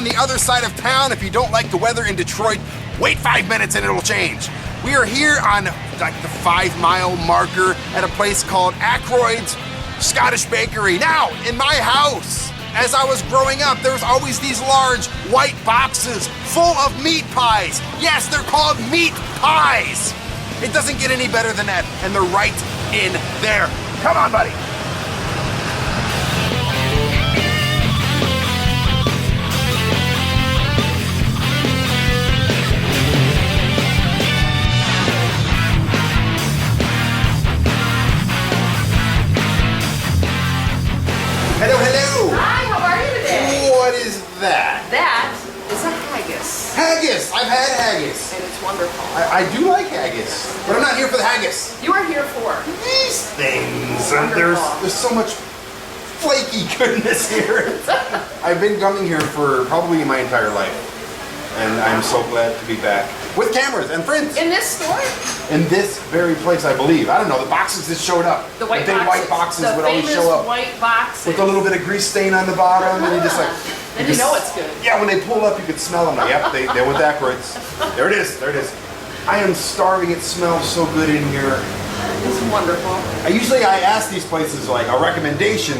on the other side of town. If you don't like the weather in Detroit, wait 5 minutes and it'll change. We are here on like the 5-mile marker at a place called Ackroyd's Scottish Bakery. Now, in my house, as I was growing up, there was always these large white boxes full of meat pies. Yes, they're called meat pies. It doesn't get any better than that, and they're right in there. Come on, buddy. Hello, hello. Hi, how are you today? What is that? That is a haggis. Haggis. I've had haggis. And it's wonderful. I do like haggis, but I'm not here for the haggis. You are here for These things. Wonderful. There's so much flaky goodness here. I've been coming here for probably my entire life, and I'm so glad to be back with cameras and friends. in this store. In this very place, I believe. I don't know, the boxes that showed up. The white big boxes. white boxes the would always famous show up. white boxes. With a little bit of grease stain on the bottom, and you just like... Then you know it's good. Yeah, when they pull up, you could smell them. Like, yep, they went Ackroyd's. There it is, there it is. I am starving, it smells so good in here. It's wonderful. I ask these places like a recommendation,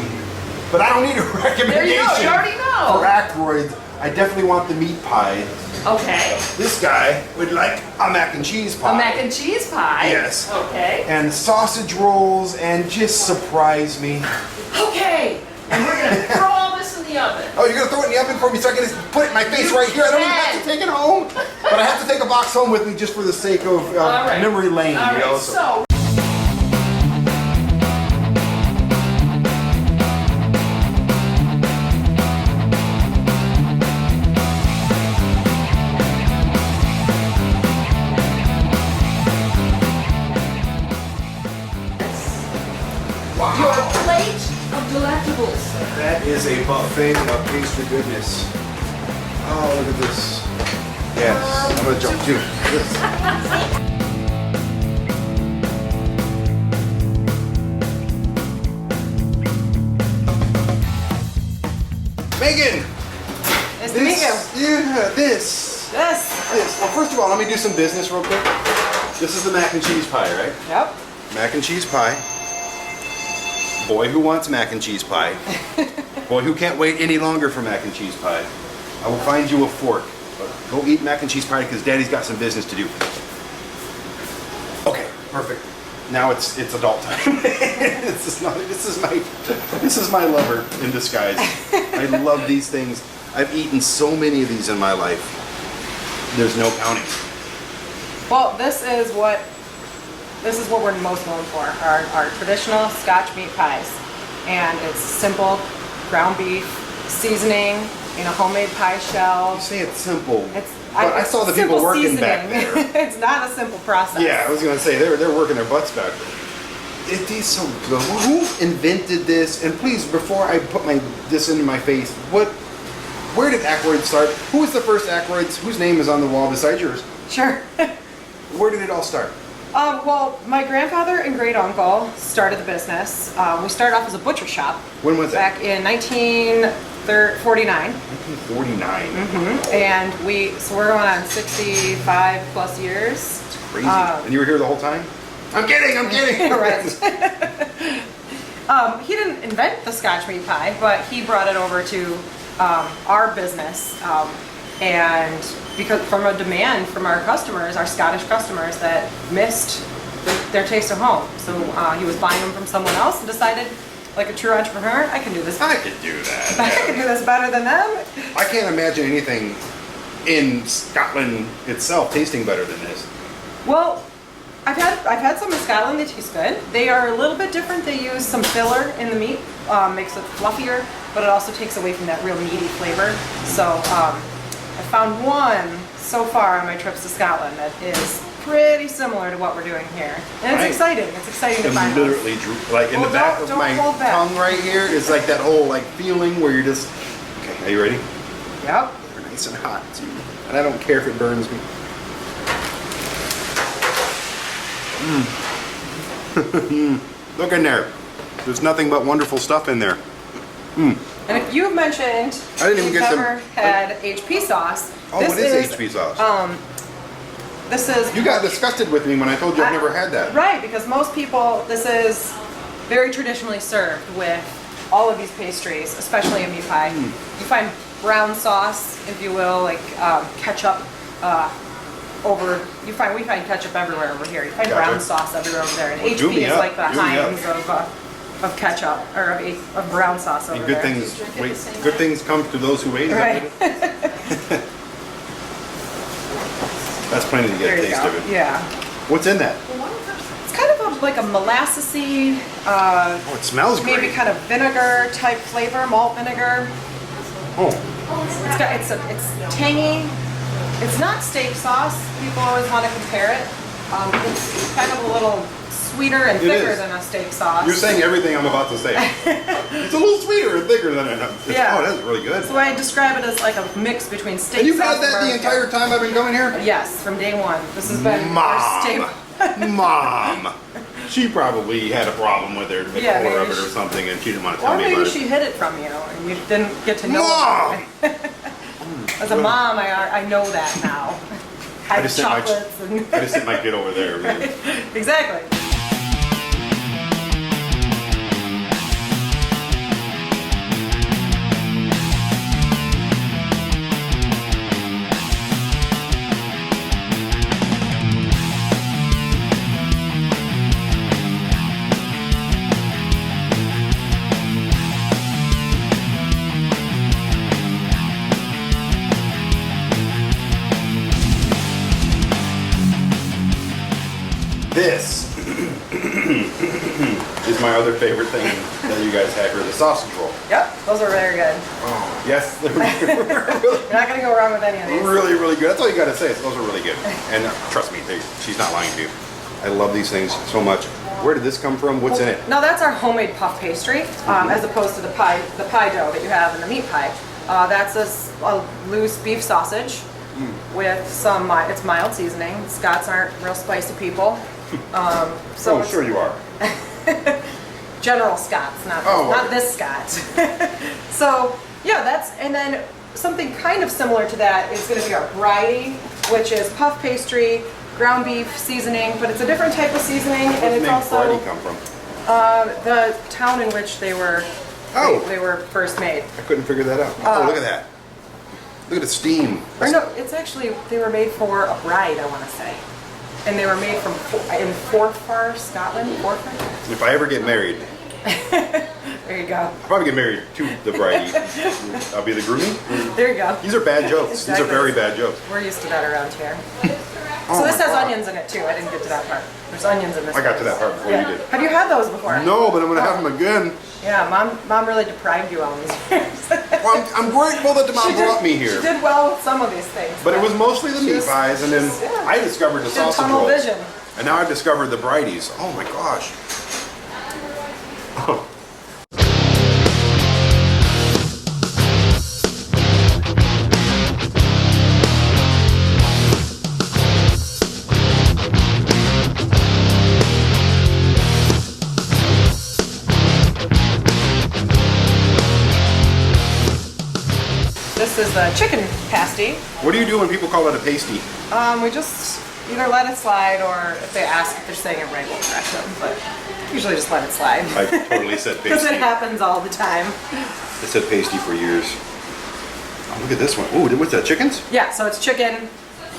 but I don't need a recommendation. There you go, you already know. For Ackroyd, I definitely want the meat pie. Okay. This guy would like a mac and cheese pie. A mac and cheese pie. Yes. Okay. And sausage rolls, and just surprise me. Okay. And we're gonna throw all this in the oven. Oh, you're gonna throw it in the oven for me so I can just put it in my face right here? I don't even have to take it home. But I have to take a box home with me just for the sake of right. memory lane, All you know? right. So. Your plate of delectables. That is a buffet of pastry goodness. Oh, look at this. Yes, I'm gonna jump too. Megan! Nice to meet you. Yeah, this. Yes. Well, first of all, let me do some business real quick. This is the mac and cheese pie, right? Yep. Mac and cheese pie. Boy who wants mac and cheese pie. Boy who can't wait any longer for mac and cheese pie. I will find you a fork. But go eat mac and cheese pie because Daddy's got some business to do. Okay, perfect. Now it's adult time. This is my lover in disguise. I love these things. I've eaten so many of these in my life. There's no counting. Well, this is what we're most known for, our traditional Scotch meat pies. And it's simple, ground beef, seasoning, in a homemade pie shell. You say it's simple, It's, but I saw the people simple working back seasoning. there. It's not a simple process. Yeah, I was gonna say, they're working their butts back there. It tastes so good. Who invented this? And please, before I put this into my face, where did Ackroyd start? Who was the first Ackroyds? Whose name is on the wall beside yours? Sure. Where did it all start? Well, my grandfather and great uncle started the business. We started off as a butcher shop. When was that? Back in 1949. 1949. And we're going on 65 plus years. It's crazy. And you were here the whole time? I'm kidding. Right. He didn't invent the Scotch meat pie, but he brought it over to our business. And because from a demand from our customers, our Scottish customers that missed their taste of home. So he was buying them from someone else and decided, like a true entrepreneur, I can do this. I could do that. I can do this better than them. I can't imagine anything in Scotland itself tasting better than this. Well, I've had some in Scotland. They taste good. They are a little bit different. They use some filler in the meat, makes it fluffier, but it also takes away from that real meaty flavor. So I found one so far on my trips to Scotland that is pretty similar to what we're doing here, and it's exciting. It's exciting to find. Literally, like in the back of my tongue right here is like that whole like feeling where you're just. Okay, are you ready? Yep. They're nice and hot too, and I don't care if it burns me. Look in there. There's nothing but wonderful stuff in there. And You mentioned I didn't even you've get them- never had HP sauce. Oh, what is HP sauce? This is You got disgusted with me when I told you I've never had that. right, because most people, this is very traditionally served with all of these pastries, especially a meat pie. You find brown sauce, if you will, like ketchup we find ketchup everywhere over here. You find Gotcha. brown sauce everywhere over there, and Well, do HP me is up, like the do me up. Heinz of ketchup or of brown sauce over And good there. things, good things come to those who wait. Is that Right. what it is? That's plenty to get There a you taste go. of it. Yeah, What's in that? it's kind of like a molassesy, Oh, it smells great. maybe kind of vinegar type flavor, malt vinegar. Oh, It's tangy. It's not steak sauce. People always want to compare it. It's kind of a little sweeter and It thicker is. than a steak sauce. you're saying everything I'm about to say. It's a little sweeter and thicker than I know. Yeah. Oh, that's really good. So I describe it as like a mix between steak And you've sauce had that the barbecue. entire time I've been coming here? Yes, from day one. This has been our Mom. staple. Mom. She probably had a problem with her, the Yeah, color of maybe it or she- something, and she didn't want to tell Or me maybe about she it. hid it from you and you didn't get to know Mom! about it. As a mom, I know that now. I Hide just sent my- chocolates and I just sent my kid over there. exactly. This is my other favorite thing that you guys have here, the sausage roll. Yep, those are very good. Oh, yes, they're really, You're not gonna go wrong with any of these. really, really good. That's all you got to say. Those are really good. And trust me, she's not lying to you. I love these things so much. Where did this come from? What's in it? Now that's our homemade puff pastry, as opposed to the pie dough that you have in the meat pie. That's a loose beef sausage with some, it's mild seasoning. Scots aren't real spicy people. So Oh, it's sure you are. General Scots, not okay. this Scot. So yeah, and then something kind of similar to that is going to be our bridie, which is puff pastry, ground beef seasoning, but it's a different type of seasoning, and Where's it's the name also Friday come from? the town in which they were they were first made. I couldn't figure that out. Oh, look at that. Look at the steam. Or no, it's actually they were made for a bride, I want to say, and they were made in Forfar, Scotland. Forfar. If I ever get married, There you go. I'll probably get married to the bride. I'll be the groomie. There you go. These are bad jokes. Exactly. These are very bad jokes. We're used to that around here. Oh So this my has God. onions in it too. I didn't get to that part. There's onions in this. I got one. to that part before Yeah. you did. Have you had those before? No, but I'm going to have them again. Yeah, mom really deprived you all these years. Well, I'm grateful that the mom brought me She here. did well with some of these things. But it was mostly the meat Just- pies, and then yeah. I discovered the She did sausage tunnel rolls. vision. And now I've discovered the bridies. Oh my gosh. This is the chicken pasty. What do you do when people call it a pasty? We just either let it slide, or if they ask if they're saying it right, we'll correct them. But usually just let it slide. I totally said Because pasty. it happens all the time. I said pasty for years. Oh, look at this one. Ooh, what's that, chickens? Yeah, so it's chicken,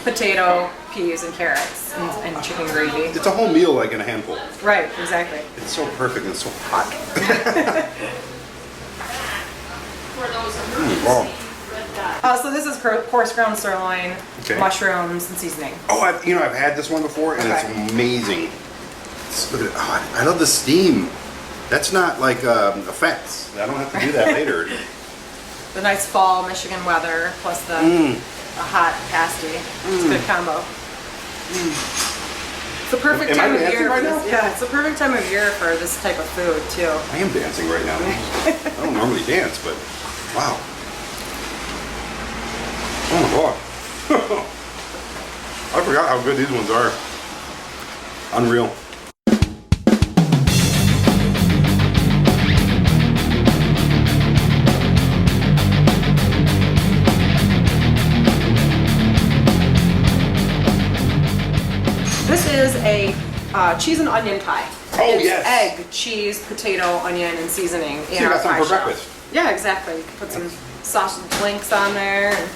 potato, peas, and carrots, and chicken gravy. It's a whole meal like in a handful. Right, exactly. It's so perfect and so hot. Oh. So this is coarse ground sirloin, Okay. mushrooms, and seasoning. Oh, I've had this one before, and Okay. it's amazing. Look at it. Oh, I love the steam. That's not like a fence. I don't have to do that later. The nice fall Michigan weather, plus the hot pasty. It's a good combo. It's the perfect Am I time of dancing year. right for now? this- Yeah, it's the perfect time of year for this type of food too. I am dancing right now. I don't normally dance, but wow. Oh my god. I forgot how good these ones are. Unreal. is a cheese and onion pie. Oh, It's yes. egg, cheese, potato, onion, and seasoning So in you our got some pie for shell. breakfast. Yeah, exactly. You can put some sausage links on there. And,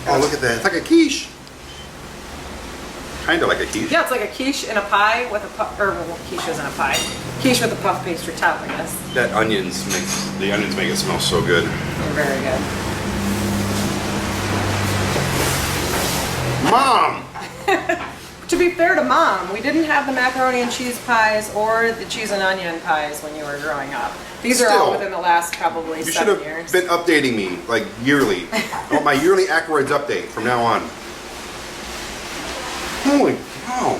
Oh, look at that. It's like a quiche. Kind of like a quiche. yeah, it's like a quiche in a pie with a puff, or well, quiche isn't a pie. Quiche with a puff pastry top, I guess. The onions make it smell so good. They're very good. Mom! To be fair to Mom, we didn't have the macaroni and cheese pies or the cheese and onion pies when you were growing up. These are all Still, within the last probably You should 7 have years. been updating me like yearly. I want my yearly Ackroyd's update from now on. Holy cow!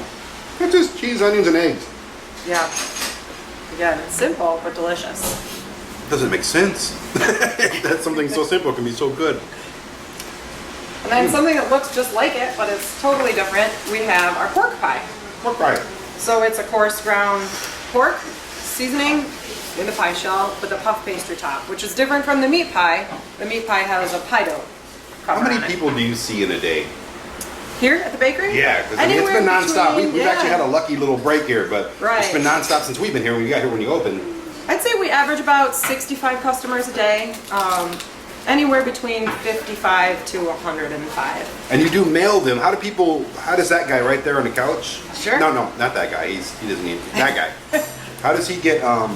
It's just cheese, onions, and eggs. Yeah. Again, it's simple but delicious. Doesn't make sense. That something so simple can be so good. And then something that looks just like it, but it's totally different, we have our pork pie. Pork pie. So it's a coarse ground pork, seasoning in the pie shell with a puff pastry top, which is different from the meat pie. The meat pie has a pie dough cover How many on it. people do you see in a day? Here at the bakery? Yeah, because I mean, it's been Anywhere nonstop. between- We've yeah. actually had a lucky little break here, but Right. it's been nonstop since we've been here. When you got here when you opened. I'd say we average about 65 customers a day, anywhere between 55 to 105. And you do mail them. How does that guy right there on the couch? Sure. No, not that guy. He doesn't need that guy. How does he get? How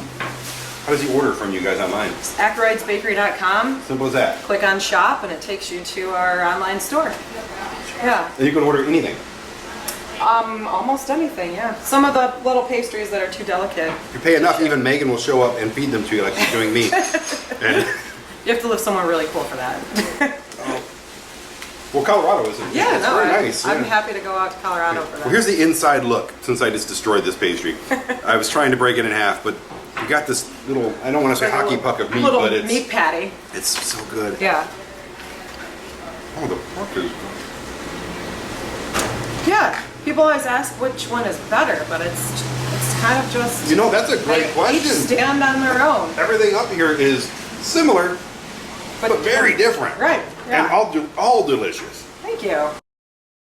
does he order from you guys online? Ackroydsbakery.com. Simple as that. Click on shop and it takes you to our online store. Yeah. And you can order anything. Almost anything, yeah. Some of the little pastries that are too delicate. If you pay enough, even Megan will show up and feed them to you like she's doing me. And, You have to live somewhere really cool for that. well, Colorado is Yeah, it's no, very I'm, nice. I'm yeah. happy to go out to Colorado for that. Well, here's the inside look. Since I just destroyed this pastry, I was trying to break it in half, but you got this little. I don't want to say Like a hockey little- puck of meat, little but it's meat patty. it's so good. Yeah. Oh, the pork is. Yeah. People always ask which one is better, but it's kind of just You know, that's a great they question. each stand on their own. Everything up here is similar, but very different. Right. And Yeah. all delicious. Thank you.